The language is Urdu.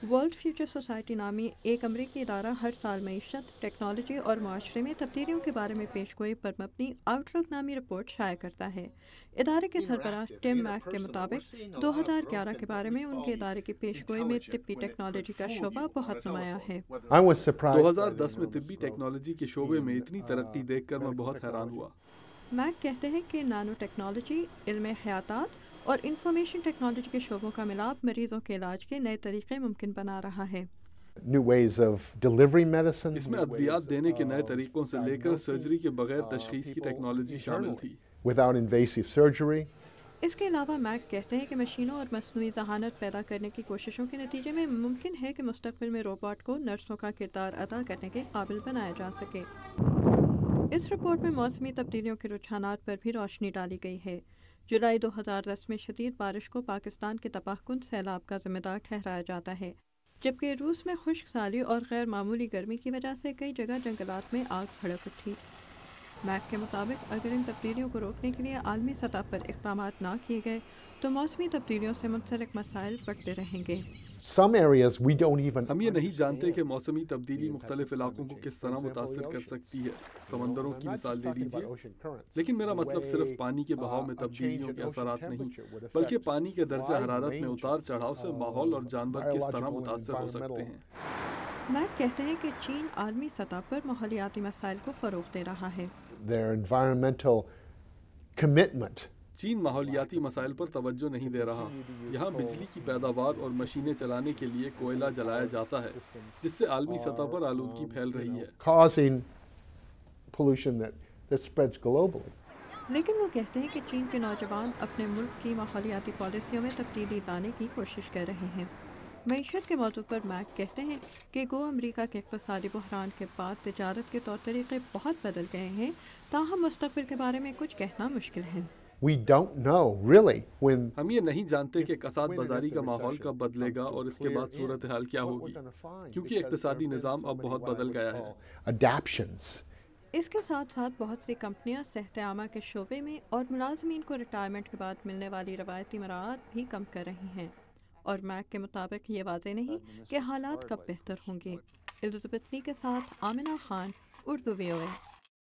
ورلڈ فیوچر سوسائٹی نامی ایک امریکی ادارہ ہر سال معیشت، ٹیکنالوجی اور معاشرے میں تبدیلیوں کے بارے میں پیش گوئی پر مبنی آؤٹ لک نامی رپورٹ شائع کرتا ہے۔ ادارے کے سربراہ ٹم میک کے مطابق 2011 کے بارے میں ان کے ادارے کی پیش گوئی میں طبی ٹیکنالوجی کا شعبہ بہت نمایاں ہے۔ 2010 میں طبی ٹیکنالوجی کے شعبے میں اتنی ترقی دیکھ کر میں بہت حیران ہوا۔ میک کہتے ہیں کہ نانو ٹیکنالوجی، علم حیاتات اور انفارمیشن ٹیکنالوجی کے شعبوں کا ملاپ مریضوں کے علاج کے نئے طریقے ممکن بنا رہا ہے۔ اس میں ادویات دینے کے نئے طریقوں سے لے کر سرجری کے بغیر تشخیص کی ٹیکنالوجی شامل تھی۔ اس کے علاوہ میک کہتے ہیں کہ مشینوں اور مصنوعی ذہانت پیدا کرنے کی کوششوں کے نتیجے میں ممکن ہے کہ مستقبل میں روبوٹ کو نرسوں کا کردار ادا کرنے کے قابل بنایا جا سکے۔ اس رپورٹ میں موسمی تبدیلیوں کے رجحانات پر بھی روشنی ڈالی گئی ہے۔ جولائی 2010 میں شدید بارش کو پاکستان کے تباہ کن سیلاب کا ذمہ دار ٹھہرایا جاتا ہے، جبکہ روس میں خشک سالی اور غیر معمولی گرمی کی وجہ سے کئی جگہ جنگلات میں آگ بھڑک اٹھی۔ میک کے مطابق اگر ان تبدیلیوں کو روکنے کے لیے عالمی سطح پر اقدامات نہ کیے گئے تو موسمی تبدیلیوں سے منسلک مسائل بڑھتے رہیں گے۔ ہم یہ نہیں جانتے کہ موسمی تبدیلی مختلف علاقوں کو کس طرح متاثر کر سکتی ہے۔ سمندروں کی مثال لے لیجیے، لیکن میرا مطلب صرف پانی کے بہاؤ میں تبدیلیوں کے اثرات نہیں، بلکہ پانی کے درجہ حرارت میں اتار چڑھاؤ سے ماحول اور جانور کس طرح متاثر ہو سکتے ہیں۔ میک کہتے ہیں کہ چین عالمی سطح پر ماحولیاتی مسائل کو فروغ دے رہا ہے۔ چین ماحولیاتی مسائل پر توجہ نہیں دے رہا۔ یہاں بجلی کی پیداوار اور مشینیں چلانے کے لیے کوئلہ جلایا جاتا ہے، جس سے عالمی سطح پر آلودگی پھیل رہی ہے۔ لیکن وہ کہتے ہیں کہ چین کے نوجوان اپنے ملک کی ماحولیاتی پالیسیوں میں تبدیلی لانے کی کوشش کر رہے ہیں۔ معیشت کے موضوع پر میک کہتے ہیں کہ گو امریکہ کے اقتصادی بحران کے بعد تجارت کے طور طریقے بہت بدل گئے ہیں، تاہم مستقبل کے بارے میں کچھ کہنا مشکل ہے۔ ہم یہ نہیں جانتے کہ کساد بازاری کا ماحول کب بدلے گا اور اس کے بعد صورتحال کیا ہوگی، کیونکہ اقتصادی نظام اب بہت بدل گیا ہے۔ اس کے ساتھ ساتھ بہت سی کمپنیاں صحت عامہ کے شعبے میں اور ملازمین کو ریٹائرمنٹ کے بعد ملنے والی روایتی مراعات بھی کم کر رہی ہیں، اور میک کے مطابق یہ واضح نہیں کہ حالات کب بہتر ہوں گے۔ الزبتھ لی کے ساتھ آمنہ خان، اردو VOA۔